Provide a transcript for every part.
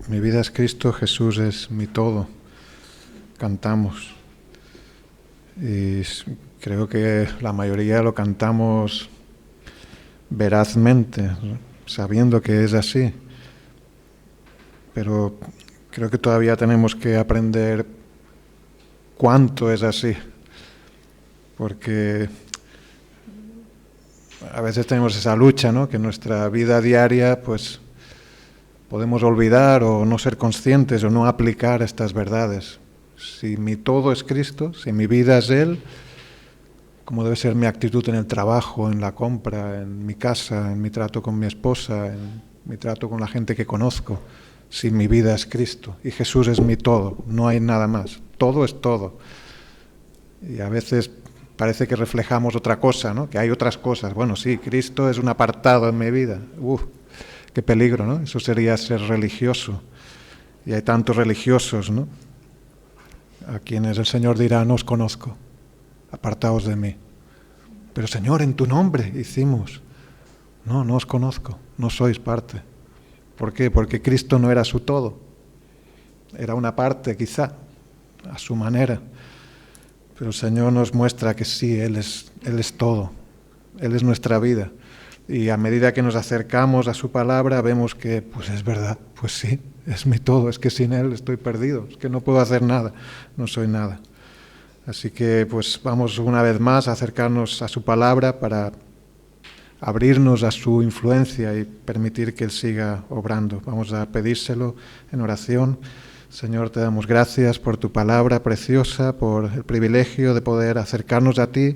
Mi vida es Cristo, Jesús es mi todo. Cantamos. Y creo que la mayoría lo cantamos verazmente, sabiendo que es así. Pero creo que todavía tenemos que aprender cuánto es así. Porque a veces tenemos esa lucha, ¿no? Que en nuestra vida diaria, pues, podemos olvidar o no ser conscientes o no aplicar estas verdades. Si mi todo es Cristo, si mi vida es Él, ¿cómo debe ser mi actitud en el trabajo, en la compra, en mi casa, en mi trato con mi esposa, en mi trato con la gente que conozco? Si mi vida es Cristo y Jesús es mi todo, no hay nada más. Todo es todo. Y a veces parece que reflejamos otra cosa, ¿no? Que hay otras cosas. Bueno, sí, Cristo es un apartado en mi vida. Qué peligro, ¿no? Eso sería ser religioso. Y hay tantos religiosos, ¿no? A quienes el Señor dirá, no os conozco, apartaos de mí. Pero Señor, en tu nombre hicimos. No, no os conozco, no sois parte. ¿Por qué? Porque Cristo no era su todo. Era una parte, quizá, a su manera. Pero el Señor nos muestra que sí, Él es todo. Él es nuestra vida. Y a medida que nos acercamos a su palabra, vemos que, pues es verdad, pues sí, es mi todo, es que sin Él estoy perdido, es que no puedo hacer nada, no soy nada. Así que, pues vamos una vez más a acercarnos a su palabra para abrirnos a su influencia y permitir que Él siga obrando. Vamos a pedírselo en oración. Señor, te damos gracias por tu palabra preciosa, por el privilegio de poder acercarnos a ti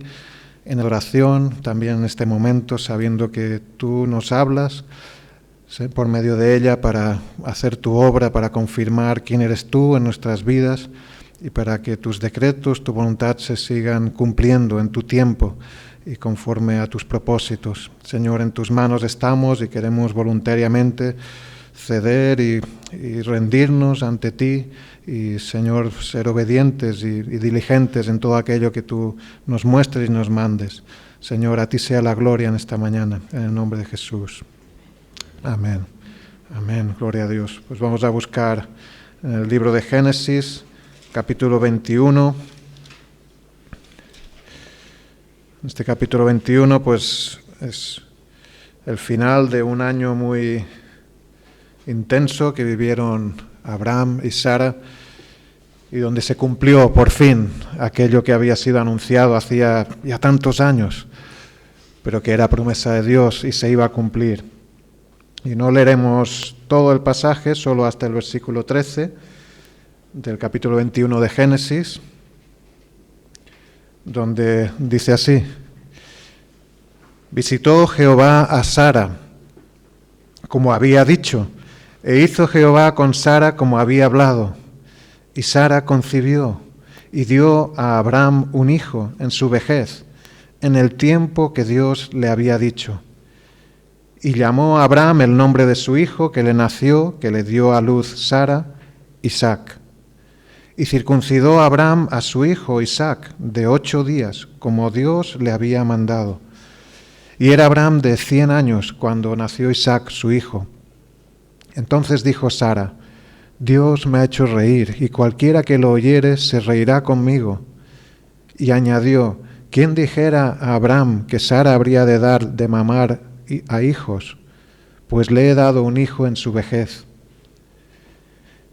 en oración, también en este momento, sabiendo que tú nos hablas por medio de ella para hacer tu obra, para confirmar quién eres tú en nuestras vidas y para que tus decretos, tu voluntad se sigan cumpliendo en tu tiempo y conforme a tus propósitos. Señor, en tus manos estamos y queremos voluntariamente ceder y rendirnos ante ti y, Señor, ser obedientes y diligentes en todo aquello que tú nos muestres y nos mandes. Señor, a ti sea la gloria en esta mañana, en el nombre de Jesús. Amén. Amén. Gloria a Dios. Pues vamos a buscar en el libro de Génesis, capítulo 21. Este capítulo 21, pues, es el final de un año muy intenso que vivieron Abraham y Sara y donde se cumplió por fin aquello que había sido anunciado hacía ya tantos años, pero que era promesa de Dios y se iba a cumplir. Y no leeremos todo el pasaje, solo hasta el versículo 13 del capítulo 21 de Génesis, donde dice así: visitó Jehová a Sara, como había dicho, e hizo Jehová con Sara como había hablado. Y Sara concibió y dio a Abraham un hijo en su vejez, en el tiempo que Dios le había dicho. Y llamó a Abraham el nombre de su hijo que le nació, que le dio a luz Sara, Isaac. Y circuncidó a Abraham a su hijo Isaac de 8 días, como Dios le había mandado. Y era Abraham de 100 años cuando nació Isaac su hijo. Entonces dijo Sara: Dios me ha hecho reír, y cualquiera que lo oyere se reirá conmigo. Y añadió: ¿quién dijera a Abraham que Sara habría de dar de mamar a hijos? Pues le he dado un hijo en su vejez.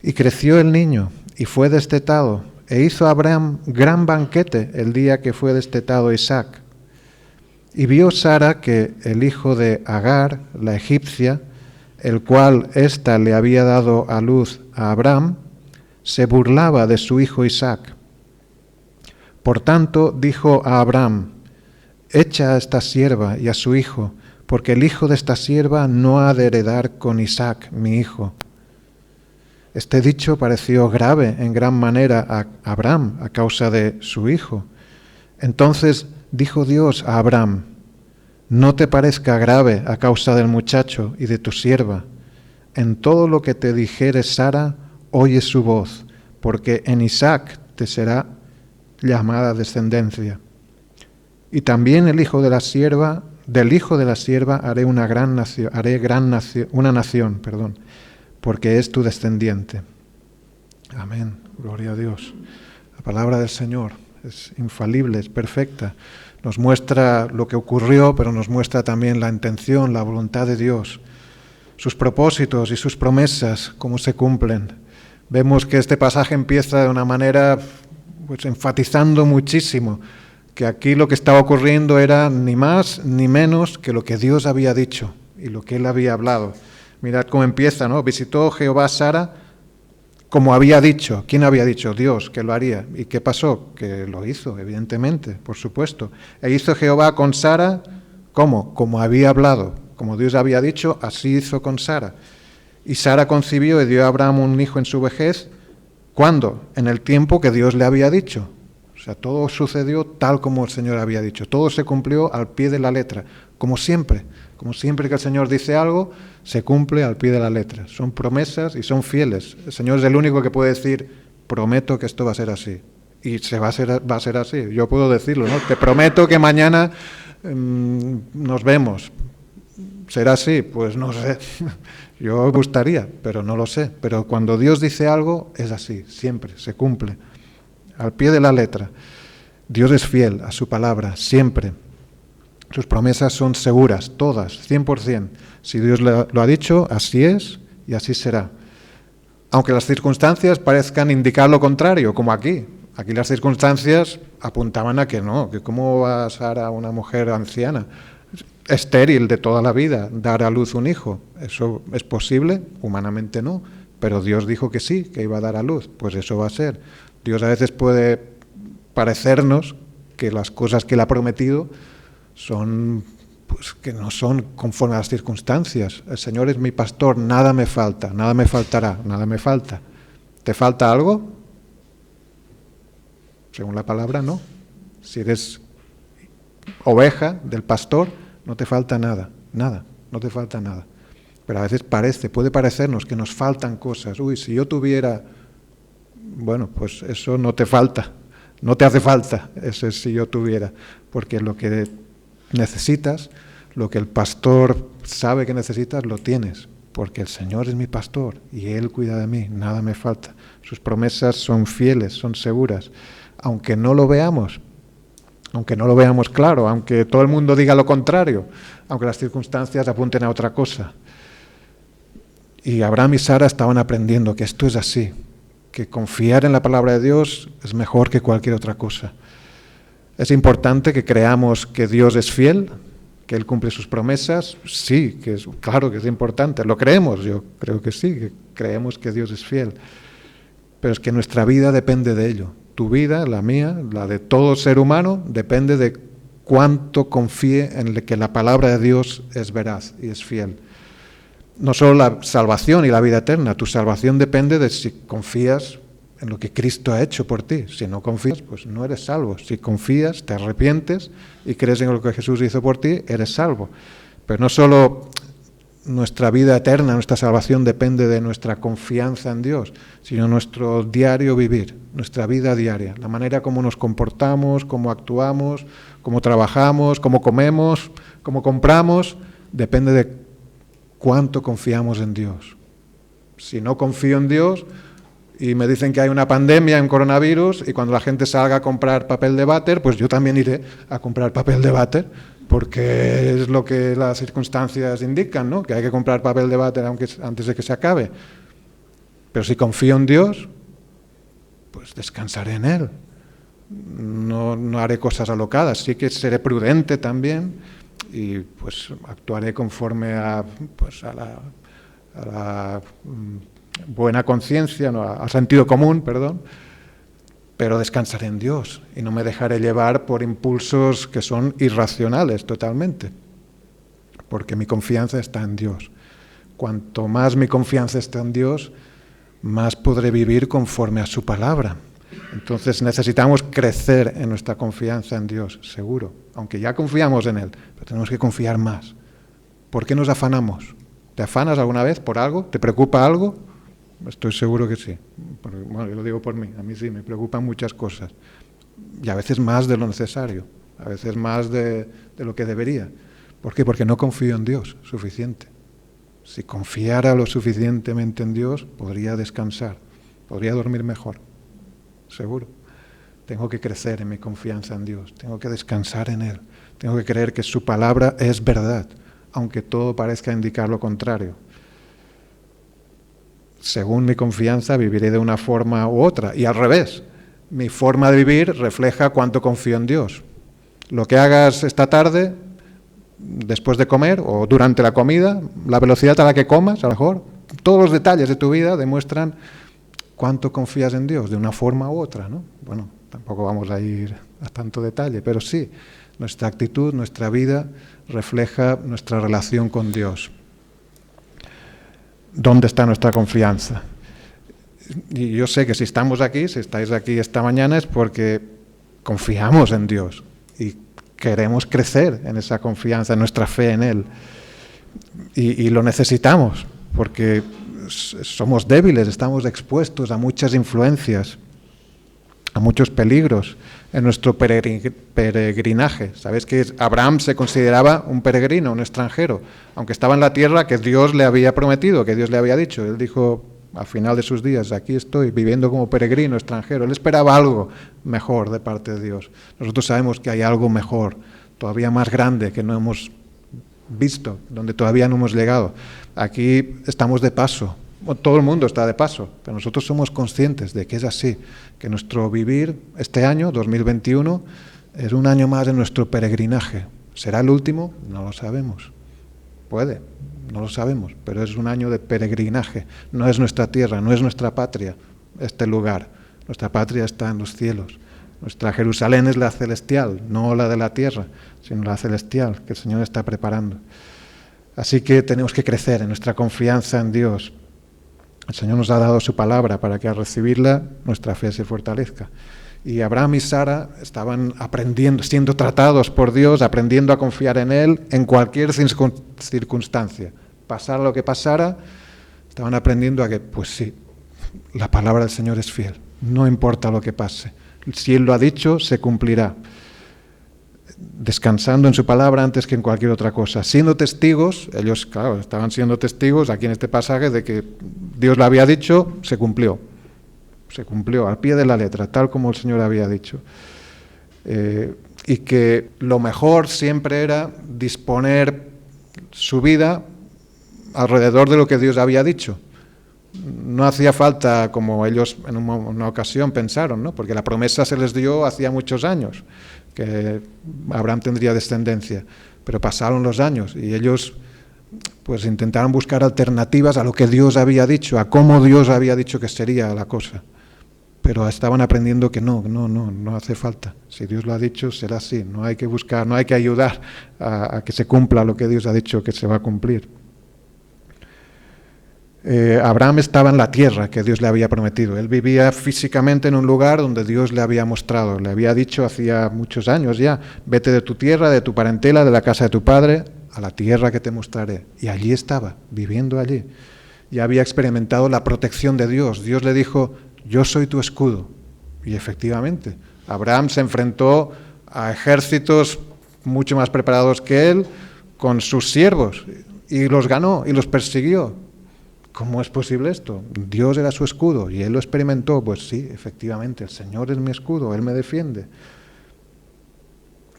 Y creció el niño, y fue destetado, e hizo Abraham gran banquete el día que fue destetado Isaac. Y vio Sara que el hijo de Agar, la egipcia, el cual ésta le había dado a luz a Abraham, se burlaba de su hijo Isaac. Por tanto dijo a Abraham: echa a esta sierva y a su hijo, porque el hijo de esta sierva no ha de heredar con Isaac, mi hijo. Este dicho pareció grave en gran manera a Abraham a causa de su hijo. Entonces dijo Dios a Abraham: no te parezca grave a causa del muchacho y de tu sierva. En todo lo que te dijere Sara, oye su voz, porque en Isaac te será llamada descendencia. Y también del hijo de la sierva haré una nación. porque es tu descendiente. Amén. Gloria a Dios. La palabra del Señor es infalible, es perfecta. Nos muestra lo que ocurrió, pero nos muestra también la intención, la voluntad de Dios, sus propósitos y sus promesas, cómo se cumplen. Vemos que este pasaje empieza de una manera pues enfatizando muchísimo que aquí lo que estaba ocurriendo era ni más ni menos que lo que Dios había dicho y lo que Él había hablado. Mirad cómo empieza, ¿no? Visitó Jehová a Sara como había dicho. ¿Quién había dicho? Dios, que lo haría. ¿Y qué pasó? Que lo hizo, evidentemente, por supuesto. E hizo Jehová con Sara, ¿cómo? Como había hablado. Como Dios había dicho, así hizo con Sara. Y Sara concibió y dio a Abraham un hijo en su vejez. ¿Cuándo? En el tiempo que Dios le había dicho. O sea, todo sucedió tal como el Señor había dicho. Todo se cumplió al pie de la letra, como siempre. Como siempre que el Señor dice algo, se cumple al pie de la letra. Son promesas y son fieles. El Señor es el único que puede decir, prometo que esto va a ser así. Y va a ser así. Yo puedo decirlo, ¿no? Te prometo que mañana nos vemos. ¿Será así? Pues no sé. Yo me gustaría, pero no lo sé. Pero cuando Dios dice algo, es así, siempre, se cumple. Al pie de la letra. Dios es fiel a su palabra, siempre. Sus promesas son seguras, todas, 100%. Si Dios lo ha dicho, así es y así será. Aunque las circunstancias parezcan indicar lo contrario, como aquí. Aquí las circunstancias apuntaban a que no, que cómo va a ser a una mujer anciana, estéril de toda la vida, dar a luz un hijo. ¿Eso es posible? Humanamente no. Pero Dios dijo que sí, que iba a dar a luz. Pues eso va a ser. Dios a veces puede parecernos que las cosas que Él ha prometido son, pues, que no son conforme a las circunstancias. El Señor es mi pastor, nada me falta, nada me faltará, nada me falta. ¿Te falta algo? Según la palabra, no. Si eres oveja del pastor, no te falta nada, nada, no te falta nada. Pero a veces puede parecernos que nos faltan cosas. Uy, si yo tuviera, bueno, pues eso no te falta, no te hace falta, eso es si yo tuviera, porque lo que necesitas, lo que el pastor sabe que necesitas, lo tienes, porque el Señor es mi pastor y Él cuida de mí, nada me falta. Sus promesas son fieles, son seguras, aunque no lo veamos claro, aunque todo el mundo diga lo contrario, aunque las circunstancias apunten a otra cosa. Y Abraham y Sara estaban aprendiendo que esto es así, que confiar en la palabra de Dios es mejor que cualquier otra cosa. Es importante que creamos que Dios es fiel, que Él cumple sus promesas. Sí, claro que es importante. ¿Lo creemos? Yo creo que sí, que creemos que Dios es fiel. Pero es que nuestra vida depende de ello. Tu vida, la mía, la de todo ser humano, depende de cuánto confíe en que la palabra de Dios es veraz y es fiel. No solo la salvación y la vida eterna, tu salvación depende de si confías en lo que Cristo ha hecho por ti. Si no confías, pues no eres salvo. Si confías, te arrepientes y crees en lo que Jesús hizo por ti, eres salvo. Pero no solo nuestra vida eterna, nuestra salvación depende de nuestra confianza en Dios, sino nuestro diario vivir, nuestra vida diaria, la manera como nos comportamos, cómo actuamos, cómo trabajamos, cómo comemos, cómo compramos, depende de cuánto confiamos en Dios. Si no confío en Dios y me dicen que hay una pandemia, un coronavirus, y cuando la gente salga a comprar papel de váter, pues yo también iré a comprar papel de váter, porque es lo que las circunstancias indican, ¿no? Que hay que comprar papel de váter antes de que se acabe. Pero si confío en Dios, pues descansaré en Él. No haré cosas alocadas, sí que seré prudente también y pues actuaré conforme a la buena conciencia, no, al sentido común, perdón, pero descansaré en Dios y no me dejaré llevar por impulsos que son irracionales totalmente, porque mi confianza está en Dios. Cuanto más mi confianza está en Dios, más podré vivir conforme a su palabra. Entonces necesitamos crecer en nuestra confianza en Dios, seguro, aunque ya confiamos en Él, pero tenemos que confiar más. ¿Por qué nos afanamos? ¿Te afanas alguna vez por algo? ¿Te preocupa algo? Estoy seguro que sí. Bueno, yo lo digo por mí, a mí sí, me preocupan muchas cosas. Y a veces más de lo necesario, a veces más de lo que debería. ¿Por qué? Porque no confío en Dios suficiente. Si confiara lo suficientemente en Dios, podría descansar, podría dormir mejor, seguro. Tengo que crecer en mi confianza en Dios, tengo que descansar en Él, tengo que creer que su palabra es verdad, aunque todo parezca indicar lo contrario. Según mi confianza, viviré de una forma u otra, y al revés. Mi forma de vivir refleja cuánto confío en Dios. Lo que hagas esta tarde, después de comer o durante la comida, la velocidad a la que comas, a lo mejor, todos los detalles de tu vida demuestran cuánto confías en Dios, de una forma u otra, ¿no? Bueno, tampoco vamos a ir a tanto detalle, pero sí, nuestra actitud, nuestra vida refleja nuestra relación con Dios. ¿Dónde está nuestra confianza? Y yo sé que si estamos aquí, si estáis aquí esta mañana, es porque confiamos en Dios y queremos crecer en esa confianza, en nuestra fe en Él. Y lo necesitamos, porque somos débiles, estamos expuestos a muchas influencias, a muchos peligros en nuestro peregrinaje. Sabéis que Abraham se consideraba un peregrino, un extranjero, aunque estaba en la tierra que Dios le había prometido, que Dios le había dicho. Él dijo al final de sus días, aquí estoy viviendo como peregrino, extranjero. Él esperaba algo mejor de parte de Dios. Nosotros sabemos que hay algo mejor, todavía más grande, que no hemos visto, donde todavía no hemos llegado. Aquí estamos de paso. Todo el mundo está de paso, pero nosotros somos conscientes de que es así, que nuestro vivir este año, 2021, es un año más de nuestro peregrinaje. ¿Será el último? No lo sabemos. Puede, no lo sabemos, pero es un año de peregrinaje. No es nuestra tierra, no es nuestra patria, este lugar. Nuestra patria está en los cielos. Nuestra Jerusalén es la celestial, no la de la tierra, sino la celestial que el Señor está preparando. Así que tenemos que crecer en nuestra confianza en Dios. El Señor nos ha dado su palabra para que al recibirla nuestra fe se fortalezca. Y Abraham y Sara estaban aprendiendo, siendo tratados por Dios, aprendiendo a confiar en Él en cualquier circunstancia. Pasara lo que pasara, estaban aprendiendo a que, pues sí, la palabra del Señor es fiel. No importa lo que pase. Si Él lo ha dicho, se cumplirá. Descansando en su palabra antes que en cualquier otra cosa. Siendo testigos, ellos, claro, estaban siendo testigos aquí en este pasaje de que Dios lo había dicho, se cumplió. Se cumplió al pie de la letra, tal como el Señor había dicho. Y que lo mejor siempre era disponer su vida alrededor de lo que Dios había dicho. No hacía falta, como ellos en una ocasión pensaron, ¿no? Porque la promesa se les dio hacía muchos años, que Abraham tendría descendencia, pero pasaron los años y ellos pues intentaron buscar alternativas a lo que Dios había dicho, a cómo Dios había dicho que sería la cosa. Pero estaban aprendiendo que no hace falta. Si Dios lo ha dicho, será así. No hay que buscar, no hay que ayudar a que se cumpla lo que Dios ha dicho que se va a cumplir. Abraham estaba en la tierra que Dios le había prometido. Él vivía físicamente en un lugar donde Dios le había mostrado. Le había dicho hacía muchos años ya, vete de tu tierra, de tu parentela, de la casa de tu padre, a la tierra que te mostraré. Y allí estaba, viviendo allí. Ya había experimentado la protección de Dios. Dios le dijo, yo soy tu escudo. Y efectivamente, Abraham se enfrentó a ejércitos mucho más preparados que él, con sus siervos, y los ganó y los persiguió. ¿Cómo es posible esto? Dios era su escudo y él lo experimentó. Pues sí, efectivamente, el Señor es mi escudo, Él me defiende.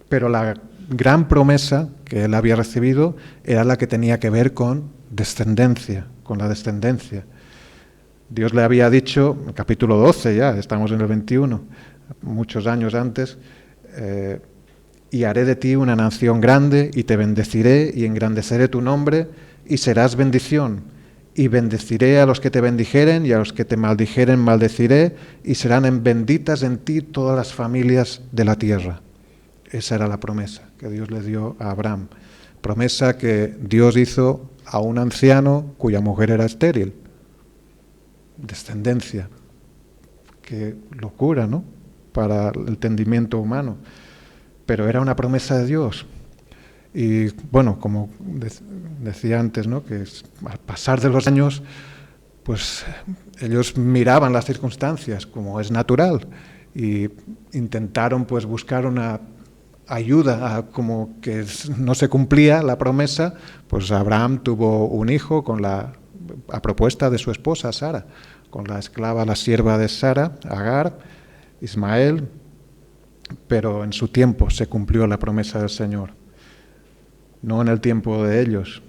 Pero la gran promesa que él había recibido era la que tenía que ver con descendencia, con la descendencia. Dios le había dicho, en el capítulo 12 ya, estamos en el 21, muchos años antes, y haré de ti una nación grande y te bendeciré y engrandeceré tu nombre y serás bendición. Y bendeciré a los que te bendijeren y a los que te maldijeren maldeciré y serán benditas en ti todas las familias de la tierra. Esa era la promesa que Dios le dio a Abraham. Promesa que Dios hizo a un anciano cuya mujer era estéril. Descendencia. Qué locura, ¿no? Para el entendimiento humano. Pero era una promesa de Dios. Y bueno, como decía antes, ¿no? Que al pasar de los años, pues ellos miraban las circunstancias como es natural y intentaron pues buscar una ayuda a como que no se cumplía la promesa, pues Abraham tuvo un hijo a propuesta de su esposa Sara, con la esclava, la sierva de Sara, Agar, Ismael, pero en su tiempo se cumplió la promesa del Señor, no en el tiempo de ellos.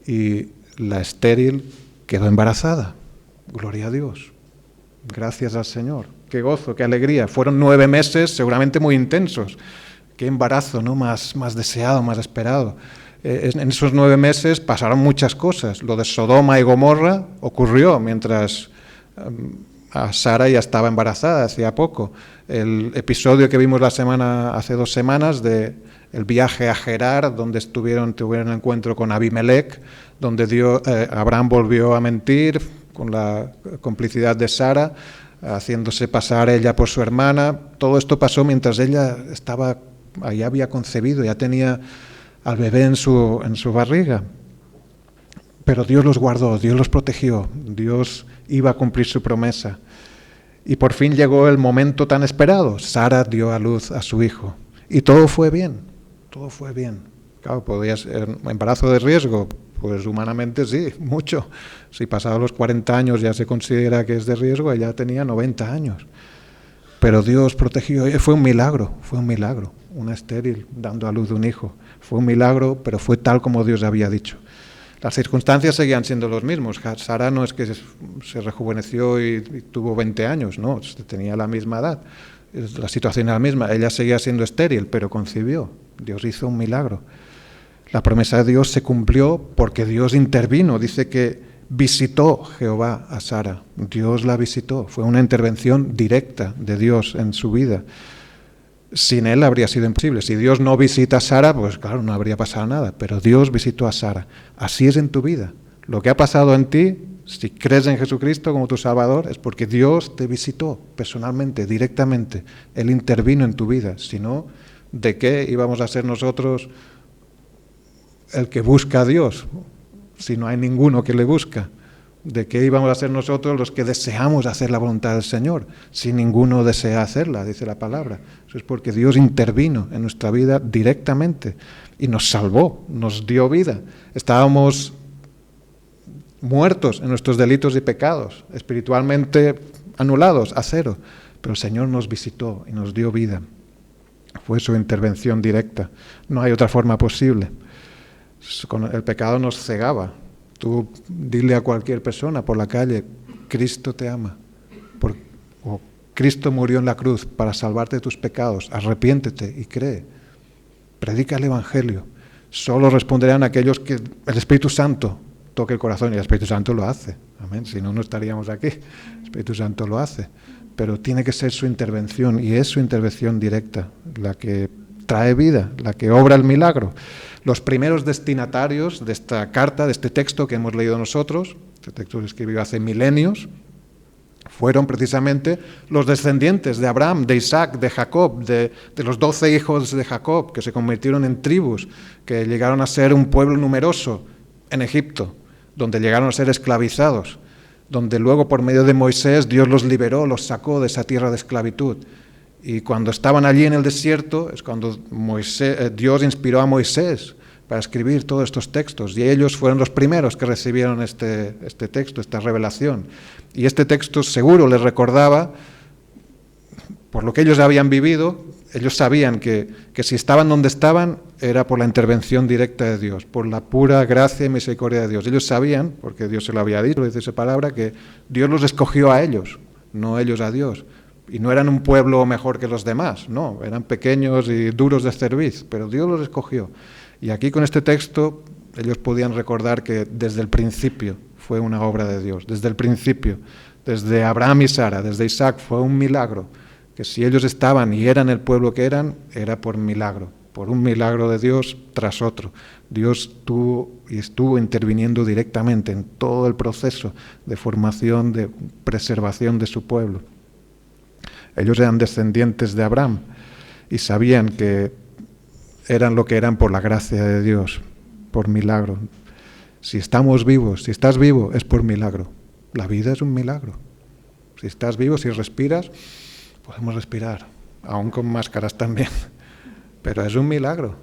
Y la estéril quedó embarazada. Gloria a Dios. Gracias al Señor. Qué gozo, qué alegría. Fueron 9 meses seguramente muy intensos. Qué embarazo, ¿no? Más deseado, más esperado. En esos 9 meses pasaron muchas cosas. Lo de Sodoma y Gomorra ocurrió mientras a Sara ya estaba embarazada, hacía poco. El episodio que vimos hace 2 semanas de el viaje a Gerar, donde tuvieron un encuentro con Abimelech, donde Abraham volvió a mentir con la complicidad de Sara, haciéndose pasar ella por su hermana. Todo esto pasó mientras ella ya había concebido, ya tenía al bebé en su barriga. Pero Dios los guardó, Dios los protegió, Dios iba a cumplir su promesa. Y por fin llegó el momento tan esperado. Sara dio a luz a su hijo. Y todo fue bien, todo fue bien. Claro, podía ser embarazo de riesgo. Pues humanamente sí, mucho. Si pasados los 40 años ya se considera que es de riesgo, ella tenía 90 años. Pero Dios protegió. Fue un milagro. Una estéril dando a luz un hijo. Fue un milagro, pero fue tal como Dios había dicho. Las circunstancias seguían siendo los mismos. Sara no es que se rejuveneció y tuvo 20 años, no, tenía la misma edad. La situación era la misma. Ella seguía siendo estéril, pero concibió. Dios hizo un milagro. La promesa de Dios se cumplió porque Dios intervino. Dice que visitó Jehová a Sara. Dios la visitó. Fue una intervención directa de Dios en su vida. Sin él habría sido imposible. Si Dios no visita a Sara, pues claro, no habría pasado nada. Pero Dios visitó a Sara. Así es en tu vida. Lo que ha pasado en ti, si crees en Jesucristo como tu Salvador, es porque Dios te visitó personalmente, directamente. Él intervino en tu vida. Si no, ¿de qué íbamos a ser nosotros el que busca a Dios? Si no hay ninguno que le busca. ¿De qué íbamos a ser nosotros los que deseamos hacer la voluntad del Señor? Si ninguno desea hacerla, dice la palabra. Eso es porque Dios intervino en nuestra vida directamente y nos salvó, nos dio vida. Estábamos muertos en nuestros delitos y pecados, espiritualmente anulados, a cero. Pero el Señor nos visitó y nos dio vida. Fue su intervención directa. No hay otra forma posible. El pecado nos cegaba. Tú dile a cualquier persona por la calle, Cristo te ama, o Cristo murió en la cruz para salvarte de tus pecados, arrepiéntete y cree. Predica el Evangelio. Solo responderán aquellos que el Espíritu Santo toque el corazón, y el Espíritu Santo lo hace. Amén. Si no, no estaríamos aquí. El Espíritu Santo lo hace. Pero tiene que ser su intervención, y es su intervención directa la que trae vida, la que obra el milagro. Los primeros destinatarios de esta carta, de este texto que hemos leído nosotros, este texto se escribió hace milenios, fueron precisamente los descendientes de Abraham, de Isaac, de Jacob, de los 12 hijos de Jacob, que se convirtieron en tribus, que llegaron a ser un pueblo numeroso en Egipto, donde llegaron a ser esclavizados, donde luego por medio de Moisés Dios los liberó, los sacó de esa tierra de esclavitud. Y cuando estaban allí en el desierto es cuando Dios inspiró a Moisés para escribir todos estos textos, y ellos fueron los primeros que recibieron este texto, esta revelación. Y este texto seguro les recordaba, por lo que ellos habían vivido, ellos sabían que si estaban donde estaban era por la intervención directa de Dios, por la pura gracia y misericordia de Dios. Ellos sabían, porque Dios se lo había dicho, dice esa palabra, que Dios los escogió a ellos, no ellos a Dios. Y no eran un pueblo mejor que los demás, no, eran pequeños y duros de cerviz, pero Dios los escogió. Y aquí con este texto ellos podían recordar que desde el principio fue una obra de Dios, desde el principio, desde Abraham y Sara, desde Isaac, fue un milagro, que si ellos estaban y eran el pueblo que eran, era por milagro, por un milagro de Dios tras otro. Dios estuvo interviniendo directamente en todo el proceso de formación, de preservación de su pueblo. Ellos eran descendientes de Abraham y sabían que eran lo que eran por la gracia de Dios, por milagro. Si estamos vivos, si estás vivo, es por milagro. La vida es un milagro. Si estás vivo, si respiras, podemos respirar, aún con máscaras también. pero es un milagro.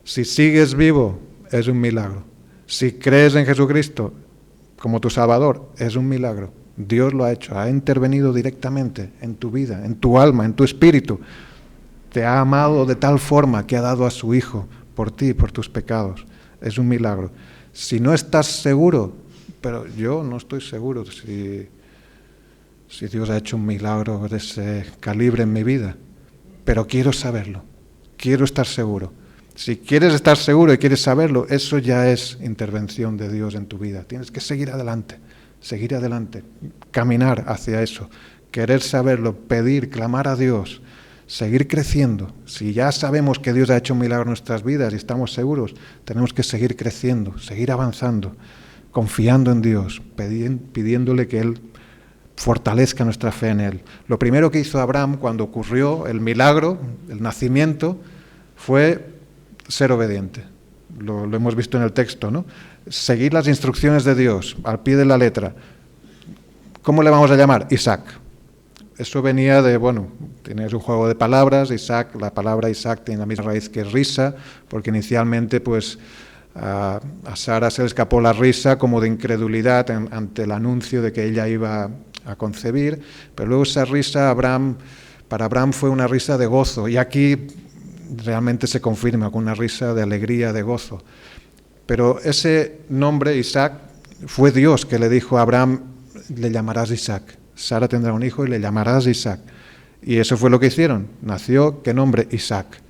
Si sigues vivo, es un milagro. Si crees en Jesucristo como tu Salvador, es un milagro. Dios lo ha hecho, ha intervenido directamente en tu vida, en tu alma, en tu espíritu. Te ha amado de tal forma que ha dado a su Hijo por ti, por tus pecados. Es un milagro. Si no estás seguro, pero yo no estoy seguro si Dios ha hecho un milagro de ese calibre en mi vida, pero quiero saberlo, quiero estar seguro. Si quieres estar seguro y quieres saberlo, eso ya es intervención de Dios en tu vida. Tienes que seguir adelante, caminar hacia eso, querer saberlo, pedir, clamar a Dios, seguir creciendo. Si ya sabemos que Dios ha hecho un milagro en nuestras vidas y estamos seguros, tenemos que seguir creciendo, seguir avanzando, confiando en Dios, pidiéndole que Él fortalezca nuestra fe en Él. Lo primero que hizo Abraham cuando ocurrió el milagro, el nacimiento, fue ser obediente. Lo hemos visto en el texto, ¿no? Seguir las instrucciones de Dios al pie de la letra. ¿Cómo le vamos a llamar? Isaac. Eso venía de, tienes un juego de palabras. Isaac, la palabra Isaac tiene la misma raíz que risa, porque inicialmente a Sara se le escapó la risa como de incredulidad ante el anuncio de que ella iba a concebir, pero luego esa risa para Abraham fue una risa de gozo, y aquí realmente se confirma con una risa de alegría, de gozo. Pero ese nombre, Isaac, fue Dios que le dijo a Abraham, le llamarás Isaac. Sara tendrá un hijo y le llamarás Isaac. Y eso fue lo que hicieron. Nació, ¿qué nombre? Isaac.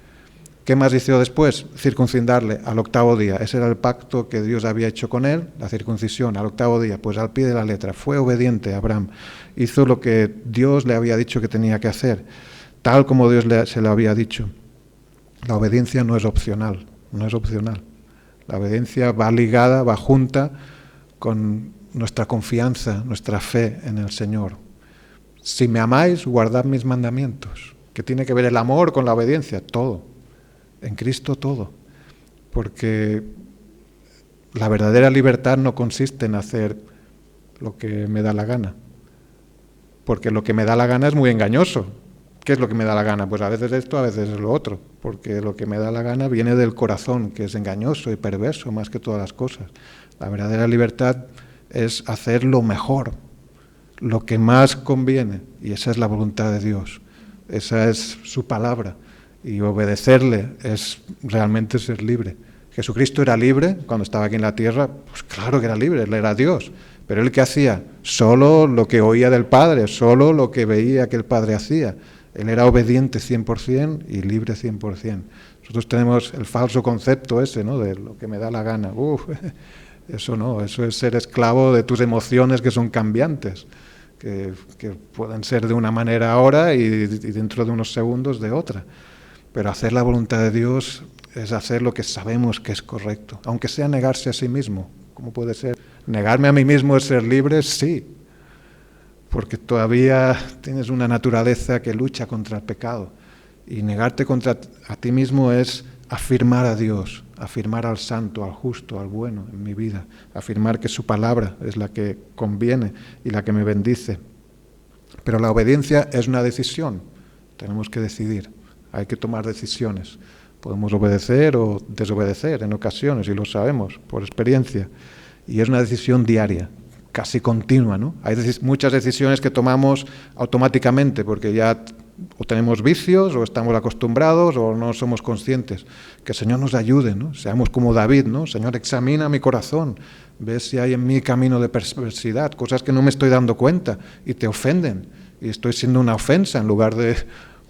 ¿Qué más hizo después? Circuncidarle al 8º día. Ese era el pacto que Dios había hecho con él, la circuncisión al 8º día, pues al pie de la letra. Fue obediente Abraham. Hizo lo que Dios le había dicho que tenía que hacer, tal como Dios se lo había dicho. La obediencia no es opcional, no es opcional. La obediencia va ligada, va junta con nuestra confianza, nuestra fe en el Señor. Si me amáis, guardad mis mandamientos. ¿Qué tiene que ver el amor con la obediencia? Todo. En Cristo todo. Porque la verdadera libertad no consiste en hacer lo que me da la gana. Porque lo que me da la gana es muy engañoso. ¿Qué es lo que me da la gana? Pues a veces esto, a veces es lo otro, porque lo que me da la gana viene del corazón, que es engañoso y perverso más que todas las cosas. La verdadera libertad es hacer lo mejor, lo que más conviene, y esa es la voluntad de Dios, esa es su palabra, y obedecerle es realmente ser libre. Jesucristo era libre cuando estaba aquí en la tierra, pues claro que era libre, Él era Dios, pero ¿Él qué hacía? Solo lo que oía del Padre, solo lo que veía que el Padre hacía. Él era obediente 100% y libre 100%. Nosotros tenemos el falso concepto ese, ¿no? De lo que me da la gana. Eso no, eso es ser esclavo de tus emociones que son cambiantes, que pueden ser de una manera ahora y dentro de unos segundos de otra. Pero hacer la voluntad de Dios es hacer lo que sabemos que es correcto, aunque sea negarse a sí mismo. ¿Cómo puede ser? ¿Negarme a mí mismo es ser libre? Sí. Porque todavía tienes una naturaleza que lucha contra el pecado. Y negarte contra a ti mismo es afirmar a Dios, afirmar al santo, al justo, al bueno en mi vida, afirmar que su palabra es la que conviene y la que me bendice. Pero la obediencia es una decisión, tenemos que decidir, hay que tomar decisiones. Podemos obedecer o desobedecer en ocasiones, y lo sabemos por experiencia, y es una decisión diaria, casi continua, ¿no? Hay muchas decisiones que tomamos automáticamente porque ya o tenemos vicios o estamos acostumbrados o no somos conscientes. Que el Señor nos ayude, ¿no? Seamos como David, ¿no? Señor, examina mi corazón, ve si hay en mí camino de perversidad, cosas que no me estoy dando cuenta y te ofenden y estoy siendo una ofensa en lugar de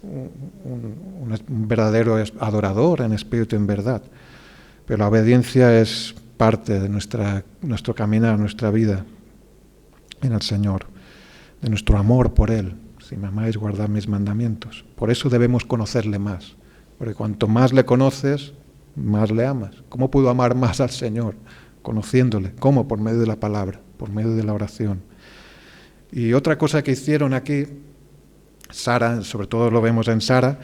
un verdadero adorador en espíritu y en verdad. Pero la obediencia es parte de nuestro caminar, nuestra vida en el Señor, de nuestro amor por Él. Si me amáis, guardad mis mandamientos. Por eso debemos conocerle más, porque cuanto más le conoces, más le amas. ¿Cómo puedo amar más al Señor? Conociéndole. ¿Cómo? Por medio de la palabra, por medio de la oración. Y otra cosa que hicieron aquí, Sara, sobre todo lo vemos en Sara,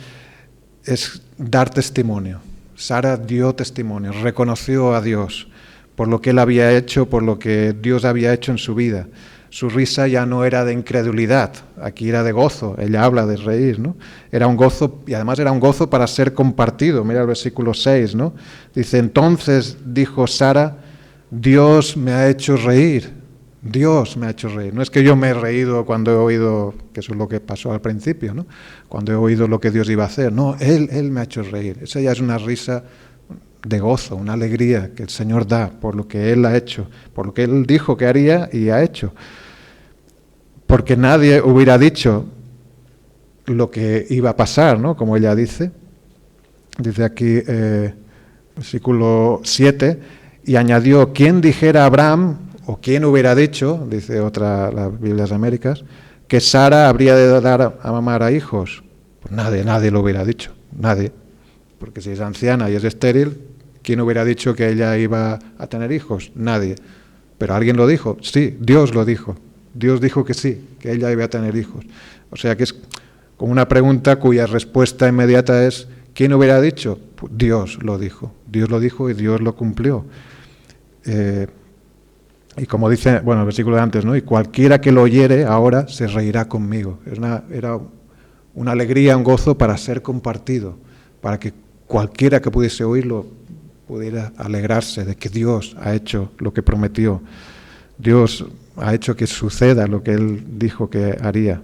es dar testimonio. Sara dio testimonio, reconoció a Dios por lo que Él había hecho, por lo que Dios había hecho en su vida. Su risa ya no era de incredulidad, aquí era de gozo. Ella habla de reír, ¿no? Era un gozo, y además era un gozo para ser compartido. Mira el versículo 6, ¿no? Dice, entonces dijo Sara, Dios me ha hecho reír. Dios me ha hecho reír. No es que yo me he reído cuando he oído, que eso es lo que pasó al principio, ¿no? Cuando he oído lo que Dios iba a hacer. No, Él me ha hecho reír. Esa ya es una risa de gozo, una alegría que el Señor da por lo que Él ha hecho, por lo que Él dijo que haría y ha hecho. Porque nadie hubiera dicho lo que iba a pasar, ¿no? Como ella dice. Dice aquí, versículo 7, y añadió, ¿quién dijera a Abraham, o quién hubiera dicho, dice otra, las Biblias Américas, que Sara habría de dar a mamar a hijos? Pues nadie lo hubiera dicho, nadie. Porque si es anciana y es estéril, ¿quién hubiera dicho que ella iba a tener hijos? Nadie. Pero alguien lo dijo, sí, Dios lo dijo. Dios dijo que sí, que ella iba a tener hijos. O sea que es como una pregunta cuya respuesta inmediata es, ¿quién hubiera dicho? Pues Dios lo dijo y Dios lo cumplió. Y como dice, bueno, el versículo de antes, ¿no? Y cualquiera que lo oyere ahora se reirá conmigo. Era una alegría, un gozo para ser compartido, para que cualquiera que pudiese oírlo pudiera alegrarse de que Dios ha hecho lo que prometió. Dios ha hecho que suceda lo que Él dijo que haría.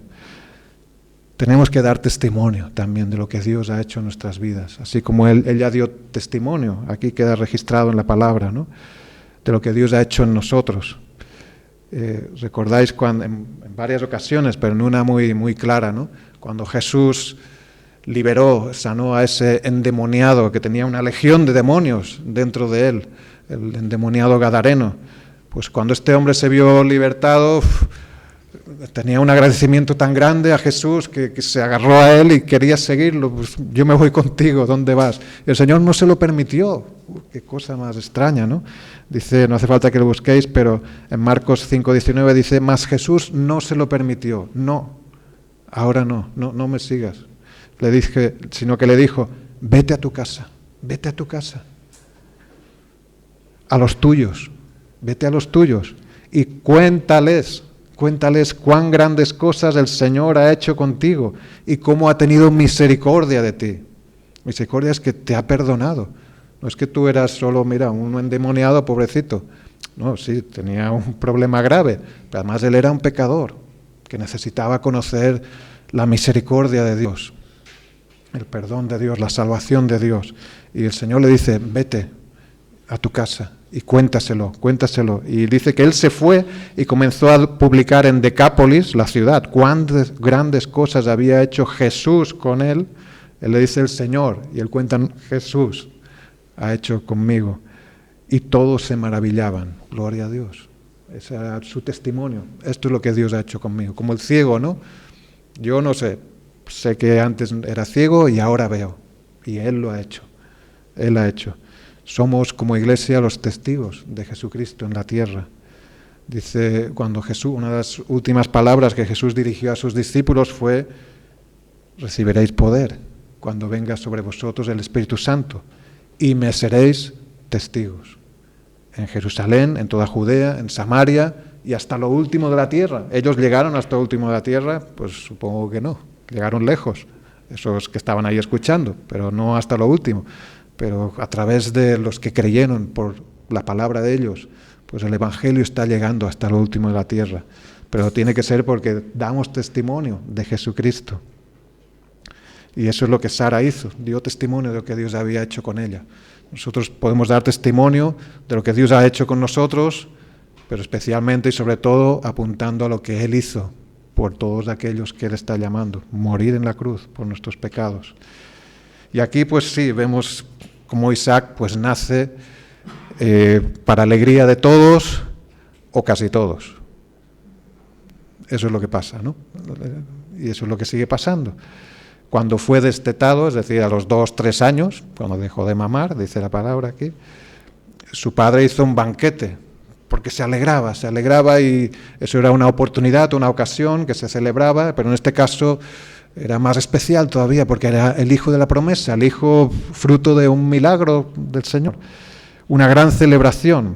Tenemos que dar testimonio también de lo que Dios ha hecho en nuestras vidas, así como Él ya dio testimonio, aquí queda registrado en la palabra, ¿no? De lo que Dios ha hecho en nosotros. Recordáis cuando, en varias ocasiones, pero en una muy clara, ¿no? Cuando Jesús sanó a ese endemoniado que tenía una legión de demonios dentro de él, el endemoniado gadareno. Pues cuando este hombre se vio libertado, tenía un agradecimiento tan grande a Jesús que se agarró a él y quería seguirlo. Pues yo me voy contigo, ¿dónde vas? Y el Señor no se lo permitió. Qué cosa más extraña, ¿no? Dice, no hace falta que lo busquéis, pero en Marcos 5:19 dice, mas Jesús no se lo permitió. No, ahora no me sigas. Le dije, sino que le dijo, vete a tu casa, a los tuyos, vete a los tuyos y cuéntales cuán grandes cosas el Señor ha hecho contigo y cómo ha tenido misericordia de ti. Misericordia es que te ha perdonado. No es que tú eras solo, mira, un endemoniado pobrecito. No, sí, tenía un problema grave, pero además él era un pecador que necesitaba conocer la misericordia de Dios, el perdón de Dios, la salvación de Dios. Y el Señor le dice, vete a tu casa y cuéntaselo. Y dice que él se fue y comenzó a publicar en Decápolis, la ciudad, cuántas grandes cosas había hecho Jesús con él. Él le dice el Señor y él cuenta, Jesús ha hecho conmigo. Y todos se maravillaban, gloria a Dios. Ese era su testimonio. Esto es lo que Dios ha hecho conmigo. Como el ciego, ¿no? Yo no sé que antes era ciego y ahora veo. Y Él lo ha hecho. Él ha hecho. Somos como iglesia los testigos de Jesucristo en la tierra. Dice, cuando Jesús, una de las últimas palabras que Jesús dirigió a sus discípulos fue, recibiréis poder cuando venga sobre vosotros el Espíritu Santo y me seréis testigos. En Jerusalén, en toda Judea, en Samaria y hasta lo último de la tierra. ¿Ellos llegaron hasta lo último de la tierra? Pues supongo que no. Llegaron lejos, esos que estaban ahí escuchando, pero no hasta lo último. Pero a través de los que creyeron por la palabra de ellos, pues el Evangelio está llegando hasta lo último de la tierra. Pero tiene que ser porque damos testimonio de Jesucristo. Y eso es lo que Sara hizo, dio testimonio de lo que Dios había hecho con ella. Nosotros podemos dar testimonio de lo que Dios ha hecho con nosotros, pero especialmente y sobre todo apuntando a lo que Él hizo por todos aquellos que Él está llamando, morir en la cruz por nuestros pecados. Y aquí pues sí, vemos cómo Isaac pues nace para alegría de todos o casi todos. Eso es lo que pasa, ¿no? Y eso es lo que sigue pasando. Cuando fue destetado, es decir, a los 2-3 años, cuando dejó de mamar, dice la palabra aquí, su padre hizo un banquete, porque se alegraba y eso era una oportunidad, una ocasión que se celebraba, pero en este caso era más especial todavía, porque era el hijo de la promesa, el hijo fruto de un milagro del Señor, una gran celebración.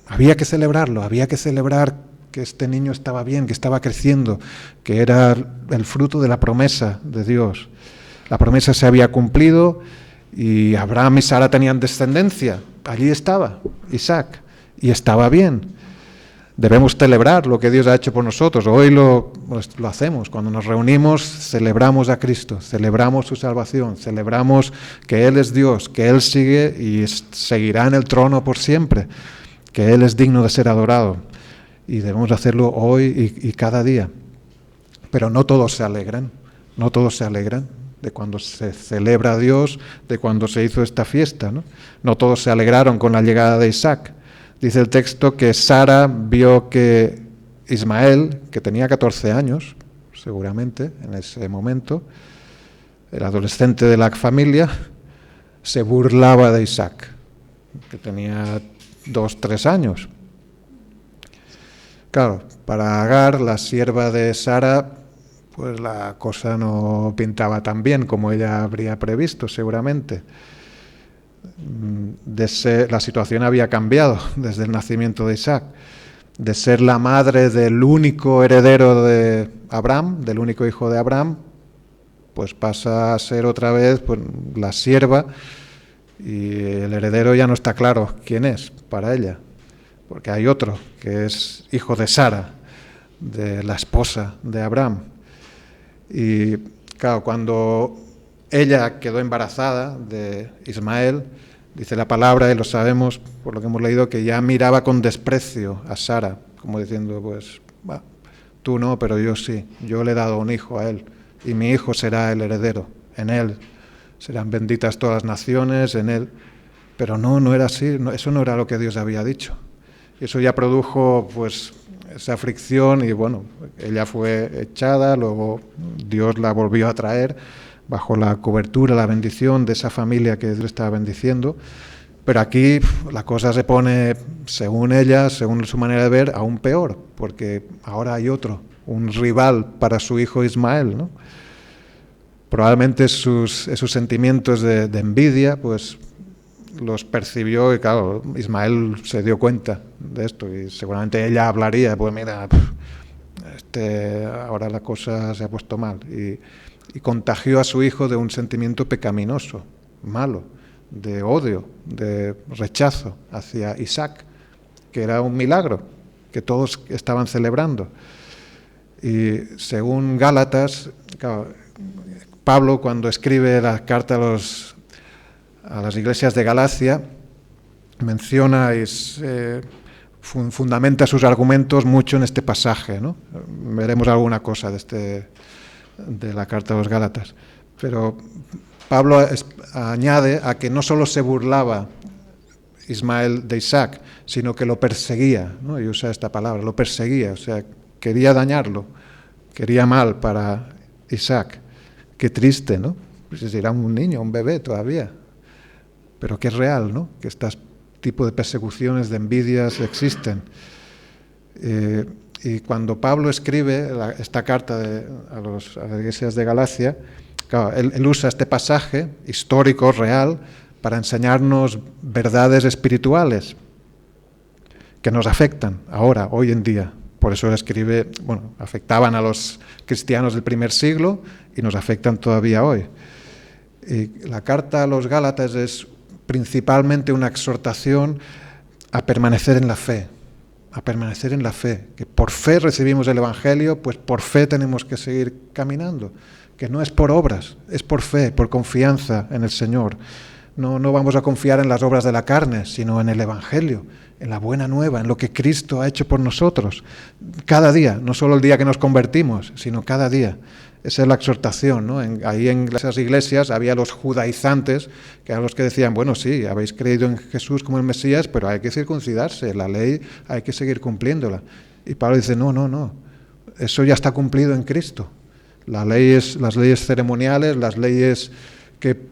Había que celebrarlo, había que celebrar que este niño estaba bien, que estaba creciendo, que era el fruto de la promesa de Dios. La promesa se había cumplido y Abraham y Sara tenían descendencia. Allí estaba Isaac y estaba bien. Debemos celebrar lo que Dios ha hecho por nosotros. Hoy lo hacemos. Cuando nos reunimos, celebramos a Cristo, celebramos su salvación, celebramos que Él es Dios, que Él sigue y seguirá en el trono por siempre, que Él es digno de ser adorado. Y debemos hacerlo hoy y cada día. Pero no todos se alegran, no todos se alegran de cuando se celebra a Dios, de cuando se hizo esta fiesta, ¿no? No todos se alegraron con la llegada de Isaac. Dice el texto que Sara vio que Ismael, que tenía 14 años, seguramente, en ese momento, el adolescente de la familia, se burlaba de Isaac, que tenía 2-3 años. Claro, para Agar, la sierva de Sara, pues la cosa no pintaba tan bien como ella habría previsto, seguramente. La situación había cambiado desde el nacimiento de Isaac. De ser la madre del único heredero de Abraham, del único hijo de Abraham, pues pasa a ser otra vez pues, la sierva, y el heredero ya no está claro quién es para ella, porque hay otro que es hijo de Sara, de la esposa de Abraham. Y claro, cuando ella quedó embarazada de Ismael, dice la palabra, y lo sabemos por lo que hemos leído, que ya miraba con desprecio a Sara, como diciendo, pues, tú no, pero yo sí, yo le he dado un hijo a él, y mi hijo será el heredero, en él serán benditas todas las naciones, en él. Pero no era así, eso no era lo que Dios había dicho. Y eso ya produjo, pues, esa fricción, y bueno, ella fue echada, luego Dios la volvió a traer, bajo la cobertura, la bendición de esa familia que Dios estaba bendiciendo. Pero aquí la cosa se pone, según ella, según su manera de ver, aún peor, porque ahora hay otro, un rival para su hijo Ismael, ¿no? Probablemente esos sentimientos de envidia, pues los percibió, y claro, Ismael se dio cuenta de esto, y seguramente ella hablaría, pues mira, ahora la cosa se ha puesto mal, y contagió a su hijo de un sentimiento pecaminoso, malo, de odio, de rechazo hacia Isaac, que era un milagro que todos estaban celebrando. Y según Gálatas, claro, Pablo, cuando escribe la carta a las iglesias de Galacia, menciona y fundamenta sus argumentos mucho en este pasaje, ¿no? Veremos alguna cosa de la carta a los Gálatas. Pero Pablo añade a que no solo se burlaba Ismael de Isaac, sino que lo perseguía, ¿no? Y usa esta palabra, lo perseguía, o sea, quería dañarlo, quería mal para Isaac. Qué triste, ¿no? Pues era un niño, un bebé todavía. Pero que es real, ¿no? Que este tipo de persecuciones, de envidias existen. Y cuando Pablo escribe esta carta a las iglesias de Galacia, claro, él usa este pasaje histórico, real, para enseñarnos verdades espirituales que nos afectan ahora, hoy en día. Por eso él escribe, bueno, afectaban a los cristianos del primer siglo y nos afectan todavía hoy. Y la carta a los Gálatas es principalmente una exhortación a permanecer en la fe, que por fe recibimos el Evangelio, pues por fe tenemos que seguir caminando, que no es por obras, es por fe, por confianza en el Señor. No vamos a confiar en las obras de la carne, sino en el Evangelio, en la buena nueva, en lo que Cristo ha hecho por nosotros. Cada día, no solo el día que nos convertimos, sino cada día. Esa es la exhortación, ¿no? Ahí en esas iglesias había los judaizantes, que eran los que decían, bueno, sí, habéis creído en Jesús como el Mesías, pero hay que circuncidarse, la ley hay que seguir cumpliéndola. Y Pablo dice, no, eso ya está cumplido en Cristo. Las leyes ceremoniales, las leyes que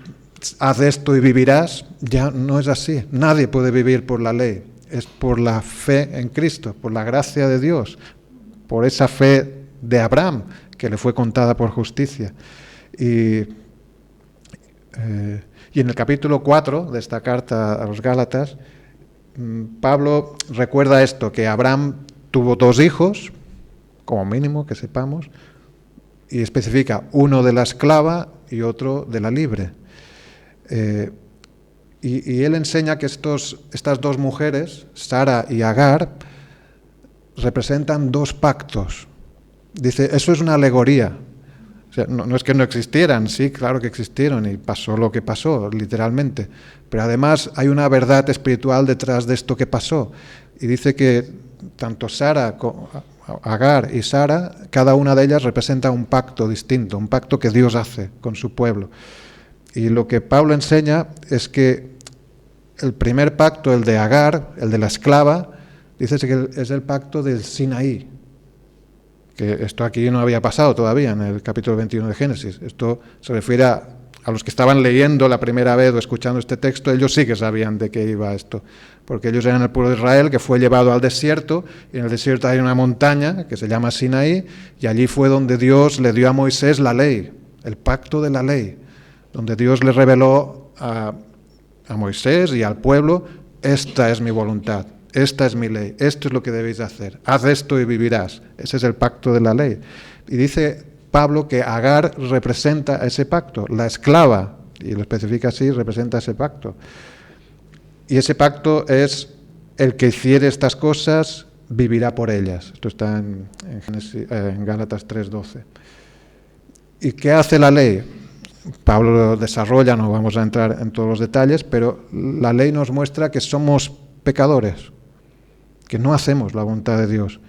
haz esto y vivirás, ya no es así. Nadie puede vivir por la ley. Es por la fe en Cristo, por la gracia de Dios, por esa fe de Abraham que le fue contada por justicia. Y en el capítulo 4 de esta carta a los Gálatas, Pablo recuerda esto, que Abraham tuvo 2 hijos, como mínimo, que sepamos, y especifica uno de la esclava y otro de la libre. Y él enseña que estas 2 mujeres, Sara y Agar, representan 2 pactos. Dice, eso es una alegoría. O sea, no es que no existieran, sí, claro que existieron y pasó lo que pasó, literalmente. Pero además hay una verdad espiritual detrás de esto que pasó. Y dice que tanto Agar y Sara, cada una de ellas representa un pacto distinto, un pacto que Dios hace con su pueblo. Y lo que Pablo enseña es que el primer pacto, el de Agar, el de la esclava, dice que es el pacto del Sinaí, que esto aquí no había pasado todavía en el capítulo 21 de Génesis. Esto se refiere a los que estaban leyendo la primera vez o escuchando este texto, ellos sí que sabían de qué iba esto, porque ellos eran el pueblo de Israel que fue llevado al desierto, y en el desierto hay una montaña que se llama Sinaí, y allí fue donde Dios le dio a Moisés la ley, el pacto de la ley, donde Dios le reveló a Moisés y al pueblo: esta es mi voluntad, esta es mi ley, esto es lo que debéis hacer, haz esto y vivirás. Ese es el pacto de la ley. Y dice Pablo que Agar representa ese pacto, la esclava, y lo especifica así, representa ese pacto. Y ese pacto es: el que hiciere estas cosas vivirá por ellas. Esto está en Gálatas 3:12. ¿Y qué hace la ley? Pablo lo desarrolla, no vamos a entrar en todos los detalles, pero la ley nos muestra que somos pecadores, que no hacemos la voluntad de Dios,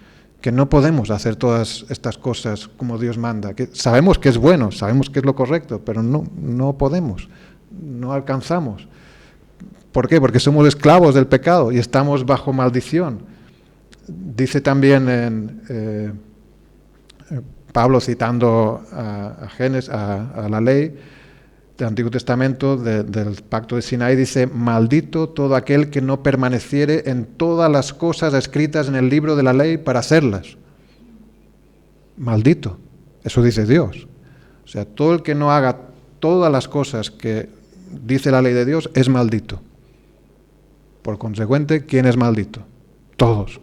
que no podemos hacer todas estas cosas como Dios manda, que sabemos que es bueno, sabemos que es lo correcto, pero no podemos, no alcanzamos. ¿Por qué? Porque somos esclavos del pecado y estamos bajo maldición. Dice también Pablo, citando a la ley del Antiguo Testamento, del pacto de Sinaí, dice: maldito todo aquel que no permaneciere en todas las cosas escritas en el libro de la ley para hacerlas. Maldito, eso dice Dios. O sea, todo el que no haga todas las cosas que dice la ley de Dios es maldito. Por consecuente, ¿quién es maldito? Todos.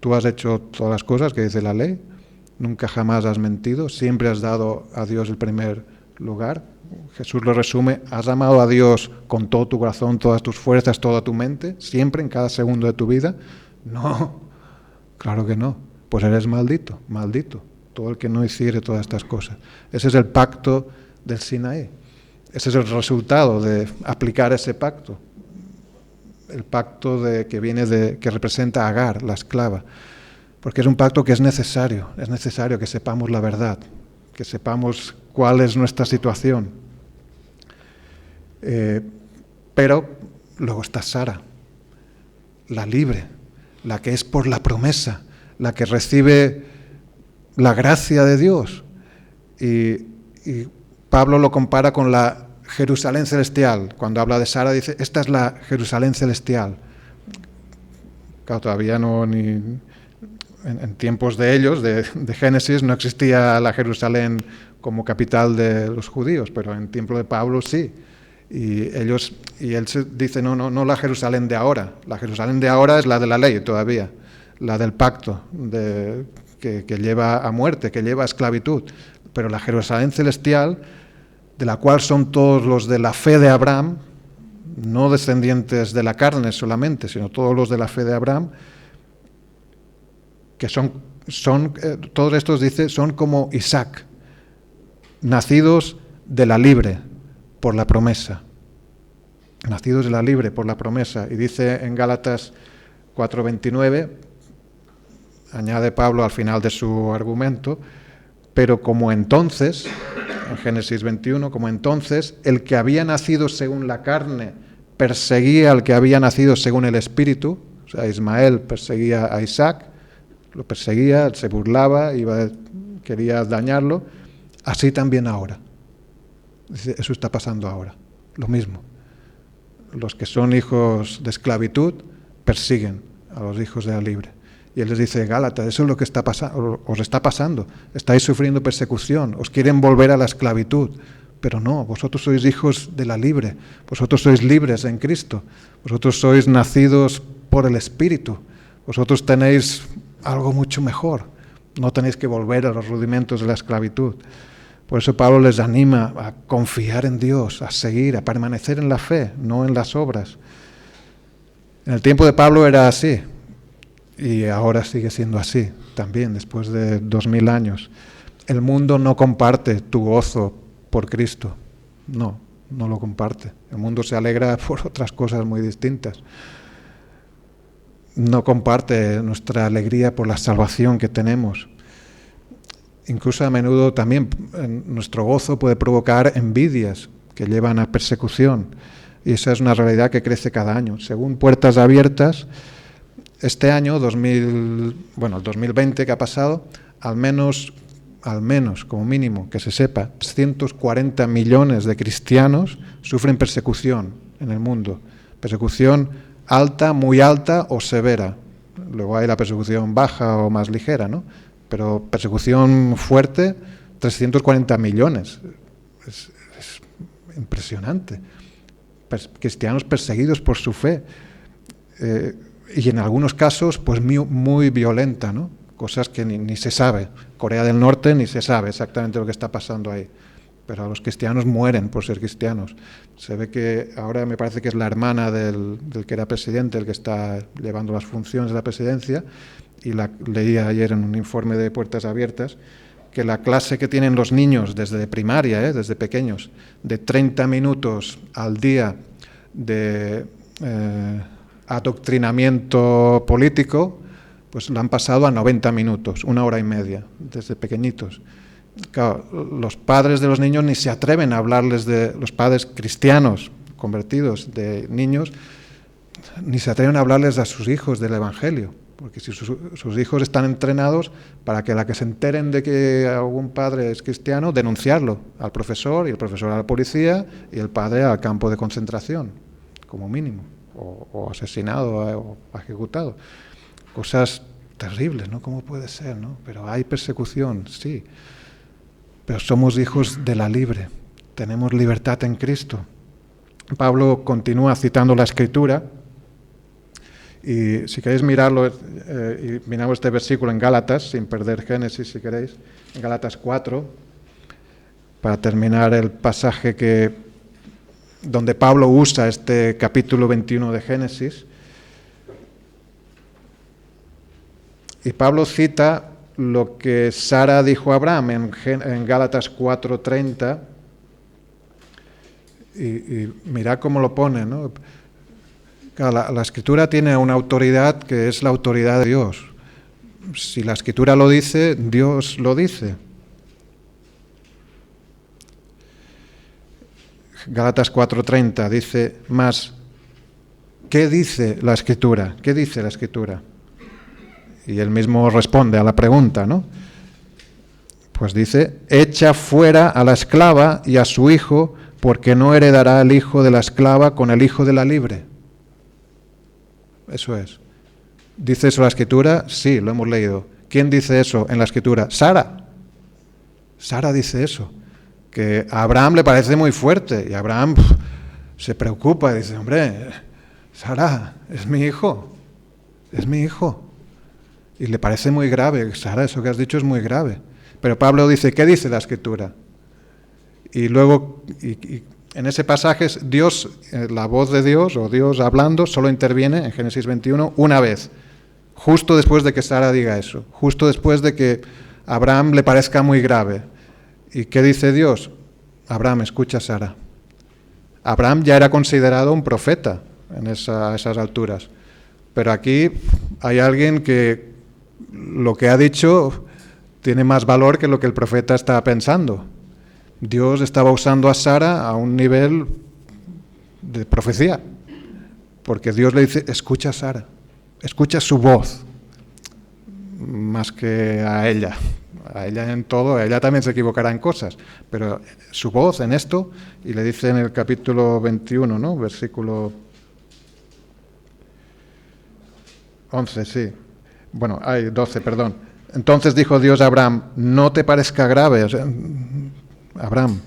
Tú has hecho todas las cosas que dice la ley, nunca jamás has mentido, siempre has dado a Dios el primer lugar. Jesús lo resume: has amado a Dios con todo tu corazón, todas tus fuerzas, toda tu mente, siempre, en cada segundo de tu vida. No, claro que no. Pues eres maldito, todo el que no hiciere todas estas cosas. Ese es el pacto del Sinaí. Ese es el resultado de aplicar ese pacto. El pacto que representa a Agar, la esclava. Porque es un pacto que es necesario que sepamos la verdad, que sepamos cuál es nuestra situación. Pero luego está Sara, la libre, la que es por la promesa, la que recibe la gracia de Dios. Y Pablo lo compara con la Jerusalén celestial. Cuando habla de Sara dice: esta es la Jerusalén celestial. Claro, todavía en tiempos de ellos, de Génesis, no existía la Jerusalén como capital de los judíos, pero en tiempo de Pablo sí. Y él dice: no la Jerusalén de ahora. La Jerusalén de ahora es la de la ley todavía, la del pacto, que lleva a muerte, que lleva a esclavitud. Pero la Jerusalén celestial, de la cual son todos los de la fe de Abraham, no descendientes de la carne solamente, sino todos los de la fe de Abraham, que son todos estos, dice, son como Isaac, nacidos de la libre por la promesa. Nacidos de la libre por la promesa. Y dice en Gálatas 4:29, añade Pablo al final de su argumento: pero como entonces, en Génesis 21, como entonces el que había nacido según la carne perseguía al que había nacido según el Espíritu, o sea, Ismael perseguía a Isaac, lo perseguía, se burlaba, quería dañarlo, así también ahora. Eso está pasando ahora, lo mismo. Los que son hijos de esclavitud persiguen a los hijos de la libre. Y él les dice: Gálatas, eso es lo que os está pasando, estáis sufriendo persecución, os quieren volver a la esclavitud, pero no, vosotros sois hijos de la libre, vosotros sois libres en Cristo, vosotros sois nacidos por el Espíritu, Vosotros tenéis algo mucho mejor. No tenéis que volver a los rudimentos de la esclavitud. Por eso Pablo les anima a confiar en Dios, a seguir, a permanecer en la fe, no en las obras. En el tiempo de Pablo era así, y ahora sigue siendo así también, después de 2000 años. El mundo no comparte tu gozo por Cristo. No lo comparte. El mundo se alegra por otras cosas muy distintas. No comparte nuestra alegría por la salvación que tenemos. Incluso a menudo también nuestro gozo puede provocar envidias que llevan a persecución. Y esa es una realidad que crece cada año. Según Puertas Abiertas, este año, el 2020 que ha pasado, al menos, como mínimo, que se sepa, 340 millones de cristianos sufren persecución en el mundo. Persecución alta, muy alta o severa. Luego hay la persecución baja o más ligera, ¿no? Pero persecución fuerte, 340 millones. Es impresionante. Cristianos perseguidos por su fe. Y en algunos casos, pues muy violenta, ¿no? Cosas que ni se sabe. Corea del Norte ni se sabe exactamente lo que está pasando ahí. Pero los cristianos mueren por ser cristianos. Se ve que ahora me parece que es la hermana del que era presidente, el que está llevando las funciones de la presidencia, y leía ayer en un informe de Puertas Abiertas, que la clase que tienen los niños desde primaria, desde pequeños, de 30 minutos al día de adoctrinamiento político, pues la han pasado a 90 minutos, 1 hora y media, desde pequeñitos. Claro, los padres de los niños ni se atreven a hablarles los padres cristianos convertidos de niños, ni se atreven a hablarles a sus hijos del Evangelio, porque si sus hijos están entrenados para que a la que se enteren de que algún padre es cristiano, denunciarlo al profesor, y el profesor a la policía, y el padre al campo de concentración, como mínimo, o asesinado o ejecutado. Cosas terribles, ¿no? ¿Cómo puede ser, no? Pero hay persecución, sí. Pero somos hijos de la libre, tenemos libertad en Cristo. Pablo continúa citando la Escritura, y si queréis mirarlo, y miramos este versículo en Gálatas, sin perder Génesis si queréis, en Gálatas 4, para terminar el pasaje donde Pablo usa este capítulo 21 de Génesis. Y Pablo cita lo que Sara dijo a Abraham en Gálatas 4:30, y mirad cómo lo pone, ¿no? La Escritura tiene una autoridad que es la autoridad de Dios. Si la Escritura lo dice, Dios lo dice. Gálatas 4:30 dice más, ¿qué dice la Escritura? ¿Qué dice la Escritura? Y él mismo responde a la pregunta, ¿no? Pues dice, echa fuera a la esclava y a su hijo, porque no heredará el hijo de la esclava con el hijo de la libre. Eso es. ¿Dice eso la Escritura? Sí, lo hemos leído. ¿Quién dice eso en la Escritura? Sara. Sara dice eso. Que a Abraham le parece muy fuerte. Y Abraham se preocupa y dice, hombre, Sara, es mi hijo. Es mi hijo. Y le parece muy grave. Sara, eso que has dicho es muy grave. Pero Pablo dice, ¿qué dice la Escritura? Y luego, y en ese pasaje, Dios, la voz de Dios, o Dios hablando, solo interviene en Génesis 21 una vez, justo después de que Sara diga eso, justo después de que a Abraham le parezca muy grave. ¿Y qué dice Dios? Abraham, escucha a Sara. Abraham ya era considerado un profeta a esas alturas, pero aquí hay alguien que lo que ha dicho tiene más valor que lo que el profeta está pensando. Dios estaba usando a Sara a un nivel de profecía, porque Dios le dice, escucha a Sara, escucha su voz, más que a ella en todo. Ella también se equivocará en cosas, pero su voz en esto, y le dice en el capítulo 21, ¿no? Versículo 11, sí. Bueno, hay 12, perdón. Entonces dijo Dios a Abraham, no te parezca grave, o sea, Abraham,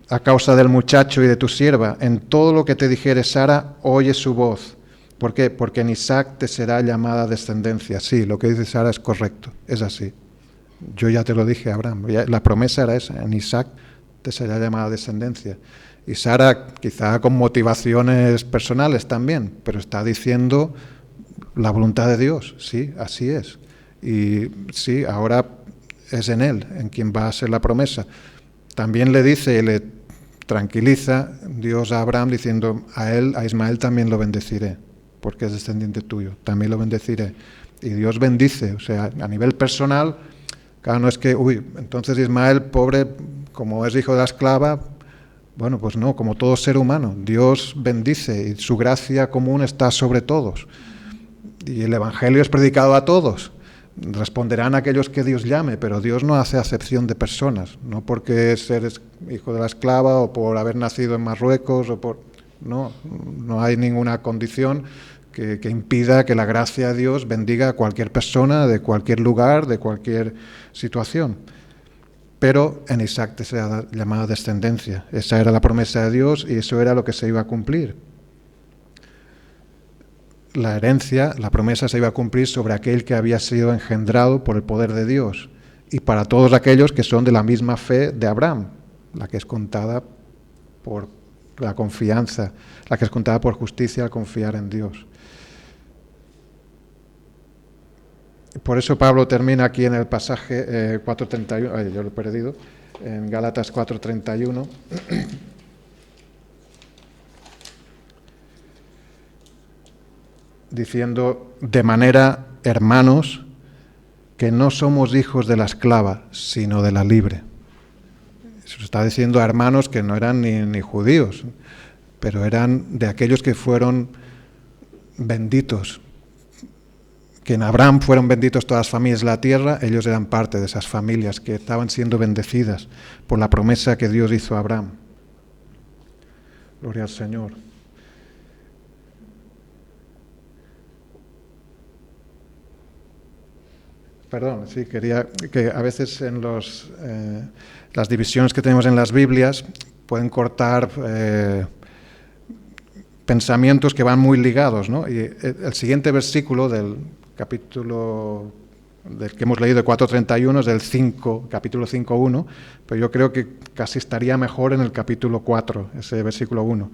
a causa del muchacho y de tu sierva, en todo lo que te dijere Sara, oye su voz. ¿Por qué? Porque en Isaac te será llamada descendencia. Sí, lo que dice Sara es correcto, es así. Yo ya te lo dije, Abraham, la promesa era esa, en Isaac te será llamada descendencia. Y Sara, quizá con motivaciones personales también, pero está diciendo la voluntad de Dios, sí, así es. Y sí, ahora es en él, en quien va a ser la promesa. También le dice y le tranquiliza Dios a Abraham diciendo, a Ismael también lo bendeciré, porque es descendiente tuyo, también lo bendeciré. Y Dios bendice, o sea, a nivel personal, claro, no es que, entonces Ismael, pobre, como es hijo de la esclava, bueno, pues no, como todo ser humano, Dios bendice y su gracia común está sobre todos. Y el Evangelio es predicado a todos. Responderán aquellos que Dios llame, pero Dios no hace acepción de personas, no porque eres hijo de la esclava o por haber nacido en Marruecos o por... No hay ninguna condición que impida que la gracia de Dios bendiga a cualquier persona, de cualquier lugar, de cualquier situación. Pero en Isaac te será llamada descendencia. Esa era la promesa de Dios y eso era lo que se iba a cumplir. La herencia, la promesa se iba a cumplir sobre aquel que había sido engendrado por el poder de Dios y para todos aquellos que son de la misma fe de Abraham, la que es contada por la confianza, la que es contada por justicia al confiar en Dios. Por eso Pablo termina aquí en el pasaje 4:31, yo lo he perdido, en Gálatas 4:31. Diciendo, de manera, hermanos, que no somos hijos de la esclava, sino de la libre. Se está diciendo a hermanos que no eran ni judíos, pero eran de aquellos que fueron benditos, que en Abraham fueron benditos todas las familias de la tierra, ellos eran parte de esas familias que estaban siendo bendecidas por la promesa que Dios hizo a Abraham. Gloria al Señor. Perdón, sí, quería que a veces en las divisiones que tenemos en las Biblias pueden cortar pensamientos que van muy ligados, ¿no? Y el siguiente versículo del capítulo del que hemos leído, de 4:31, es del capítulo 5:1, pero yo creo que casi estaría mejor en el capítulo 4, ese versículo 1,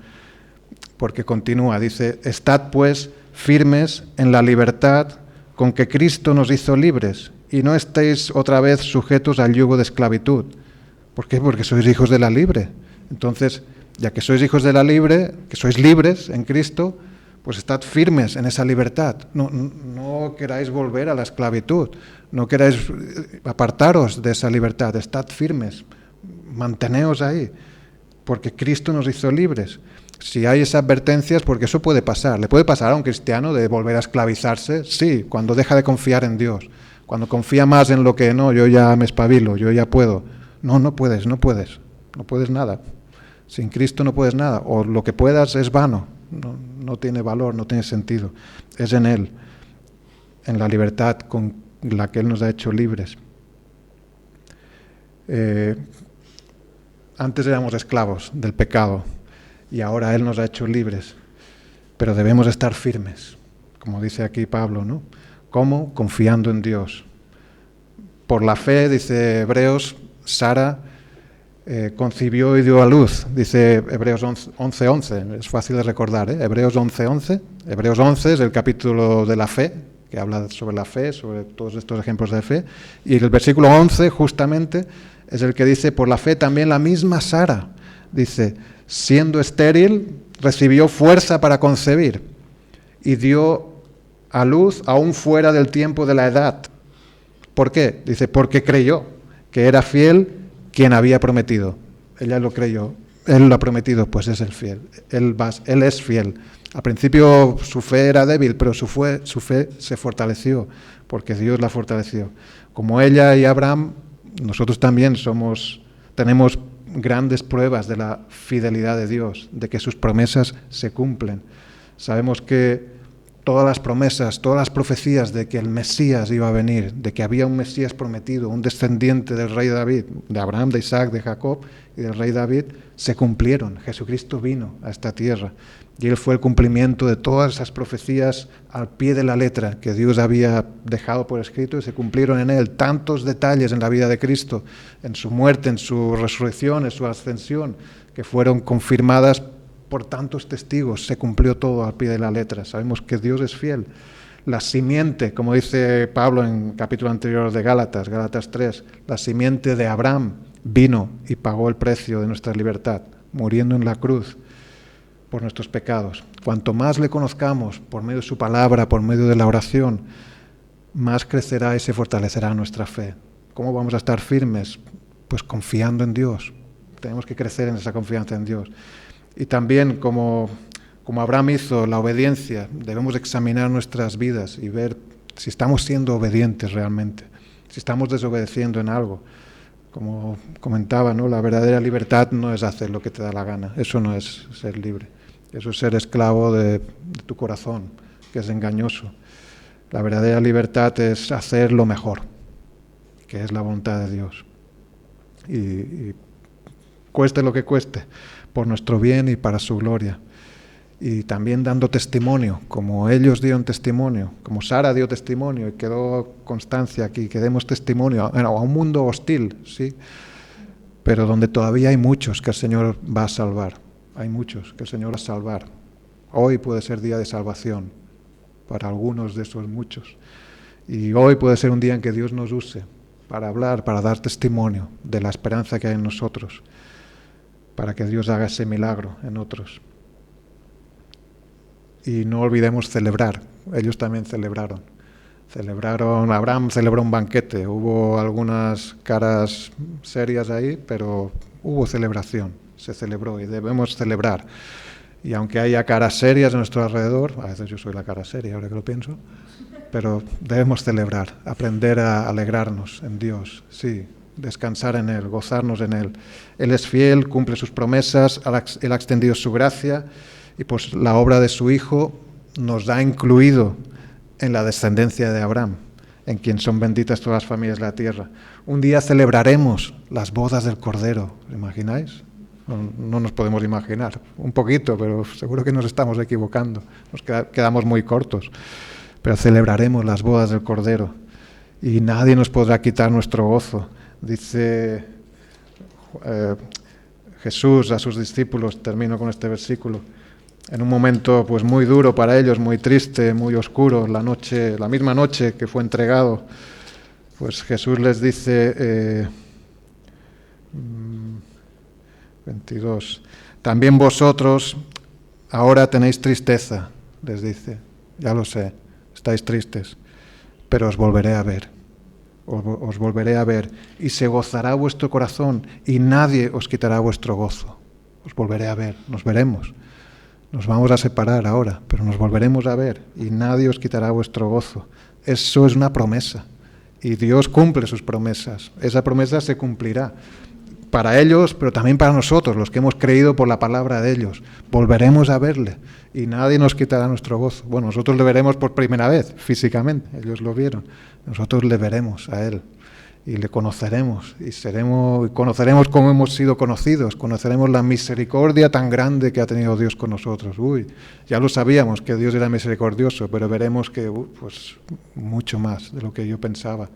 porque continúa, dice, estad pues firmes en la libertad con que Cristo nos hizo libres, y no estéis otra vez sujetos al yugo de esclavitud. ¿Por qué? Porque sois hijos de la libre. Entonces, ya que sois hijos de la libre, que sois libres en Cristo, pues estad firmes en esa libertad. No queráis volver a la esclavitud, no queráis apartaros de esa libertad, estad firmes, manteneos ahí, porque Cristo nos hizo libres. Si hay esas advertencias, porque eso puede pasar. ¿Le puede pasar a un cristiano de volver a esclavizarse? Sí, cuando deja de confiar en Dios. Cuando confía más en lo que no, yo ya me espabilo, yo ya puedo. No puedes nada. Sin Cristo no puedes nada. O lo que puedas es vano, no tiene valor, no tiene sentido. Es en Él, en la libertad con la que Él nos ha hecho libres. Antes éramos esclavos del pecado, y ahora Él nos ha hecho libres, pero debemos estar firmes, como dice aquí Pablo, ¿no? ¿Cómo? Confiando en Dios. Por la fe, dice Hebreos, Sara concibió y dio a luz, dice Hebreos 11:11, es fácil de recordar, Hebreos 11:11. Hebreos 11 es el capítulo de la fe, que habla sobre la fe, sobre todos estos ejemplos de fe, y el versículo 11 justamente es el que dice, por la fe también la misma Sara, dice, siendo estéril, recibió fuerza para concebir y dio a luz aún fuera del tiempo de la edad. ¿Por qué? Dice, porque creyó que era fiel quien había prometido. Ella lo creyó, Él lo ha prometido, pues es el fiel. Él es fiel. Al principio su fe era débil, pero su fe se fortaleció, porque Dios la fortaleció. Como ella y Abraham, nosotros también tenemos grandes pruebas de la fidelidad de Dios, de que sus promesas se cumplen. Sabemos que todas las promesas, todas las profecías de que el Mesías iba a venir, de que había un Mesías prometido, un descendiente del rey David, de Abraham, de Isaac, de Jacob y del rey David, se cumplieron. Jesucristo vino a esta tierra y Él fue el cumplimiento de todas esas profecías al pie de la letra que Dios había dejado por escrito, y se cumplieron en Él tantos detalles en la vida de Cristo, en su muerte, en su resurrección, en su ascensión, que fueron confirmadas por tantos testigos. Se cumplió todo al pie de la letra. Sabemos que Dios es fiel. La simiente, como dice Pablo en el capítulo anterior de Gálatas 3, la simiente de Abraham vino y pagó el precio de nuestra libertad, muriendo en la cruz por nuestros pecados. Cuanto más le conozcamos por medio de su palabra, por medio de la oración, más crecerá y se fortalecerá nuestra fe. ¿Cómo vamos a estar firmes? Pues confiando en Dios. Tenemos que crecer en esa confianza en Dios. Y también, como Abraham hizo, la obediencia, debemos examinar nuestras vidas y ver si estamos siendo obedientes realmente, si estamos desobedeciendo en algo. Como comentaba, ¿no? La verdadera libertad no es hacer lo que te da la gana. Eso no es ser libre. Eso es ser esclavo de tu corazón, que es engañoso. La verdadera libertad es hacer lo mejor, que es la voluntad de Dios. Y cueste lo que cueste, por nuestro bien y para su gloria. Y también dando testimonio, como ellos dieron testimonio, como Sara dio testimonio y quedó constancia aquí, que demos testimonio a un mundo hostil, sí, pero donde todavía hay muchos que el Señor va a salvar. Hay muchos que el Señor va a salvar. Hoy puede ser día de salvación para algunos de esos muchos. Y hoy puede ser un día en que Dios nos use para hablar, para dar testimonio de la esperanza que hay en nosotros, para que Dios haga ese milagro en otros. Y no olvidemos celebrar. Ellos también celebraron. Abraham celebró un banquete. Hubo algunas caras serias ahí, pero hubo celebración. Se celebró y debemos celebrar. Y aunque haya caras serias a nuestro alrededor, a veces yo soy la cara seria ahora que lo pienso, pero debemos celebrar, aprender a alegrarnos en Dios, sí, descansar en Él, gozarnos en Él. Él es fiel, cumple sus promesas, Él ha extendido su gracia y pues la obra de su Hijo nos ha incluido en la descendencia de Abraham, en quien son benditas todas las familias de la tierra. Un día celebraremos las bodas del Cordero, ¿os imagináis? No nos podemos imaginar, un poquito, pero seguro que nos estamos equivocando, nos quedamos muy cortos, pero celebraremos las bodas del Cordero y nadie nos podrá quitar nuestro gozo. Dice Jesús a sus discípulos, termino con este versículo, en un momento pues muy duro para ellos, muy triste, muy oscuro, la misma noche que fue entregado, pues Jesús les dice 22. También vosotros ahora tenéis tristeza, les dice. Ya lo sé, estáis tristes, pero os volveré a ver. Os volveré a ver y se gozará vuestro corazón y nadie os quitará vuestro gozo. Os volveré a ver, nos veremos. Nos vamos a separar ahora, pero nos volveremos a ver y nadie os quitará vuestro gozo. Eso es una promesa y Dios cumple sus promesas. Esa promesa se cumplirá. Para ellos, pero también para nosotros, los que hemos creído por la palabra de ellos. Volveremos a verle y nadie nos quitará nuestro gozo. Bueno, nosotros le veremos por primera vez, físicamente, ellos lo vieron. Nosotros le veremos a Él y le conoceremos y conoceremos cómo hemos sido conocidos, conoceremos la misericordia tan grande que ha tenido Dios con nosotros. Ya lo sabíamos que Dios era misericordioso, pero veremos que pues mucho más de lo que yo pensaba.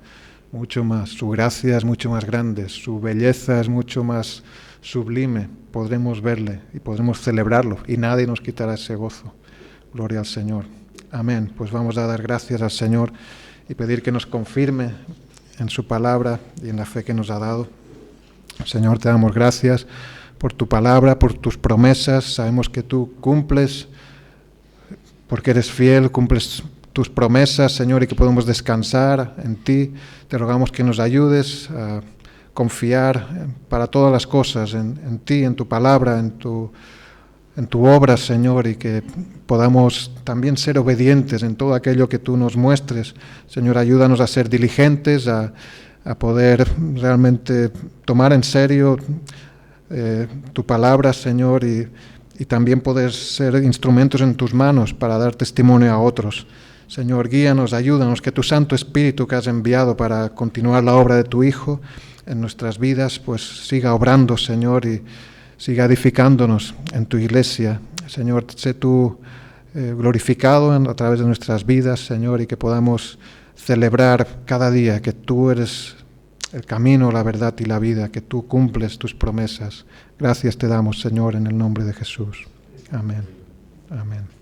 Mucho más, su gracia es mucho más grande, su belleza es mucho más sublime, podremos verle y podremos celebrarlo y nadie nos quitará ese gozo. Gloria al Señor. Amén. Pues vamos a dar gracias al Señor y pedir que nos confirme en su palabra y en la fe que nos ha dado. Señor, te damos gracias por tu palabra, por tus promesas. Sabemos que tú cumples, porque eres fiel, cumples tus promesas, Señor, y que podemos descansar en ti. Te rogamos que nos ayudes a confiar para todas las cosas en ti, en tu palabra, en tu obra, Señor, y que podamos también ser obedientes en todo aquello que tú nos muestres. Señor, ayúdanos a ser diligentes, a poder realmente tomar en serio tu palabra, Señor, y y también poder ser instrumentos en tus manos para dar testimonio a otros. Señor, guíanos, ayúdanos, que tu Santo Espíritu que has enviado para continuar la obra de tu Hijo en nuestras vidas, pues siga obrando, Señor, y siga edificándonos en tu iglesia. Señor, sé tú glorificado a través de nuestras vidas, Señor, y que podamos celebrar cada día que tú eres el camino, la verdad y la vida, que tú cumples tus promesas. Gracias te damos, Señor, en el nombre de Jesús. Amén. Amén.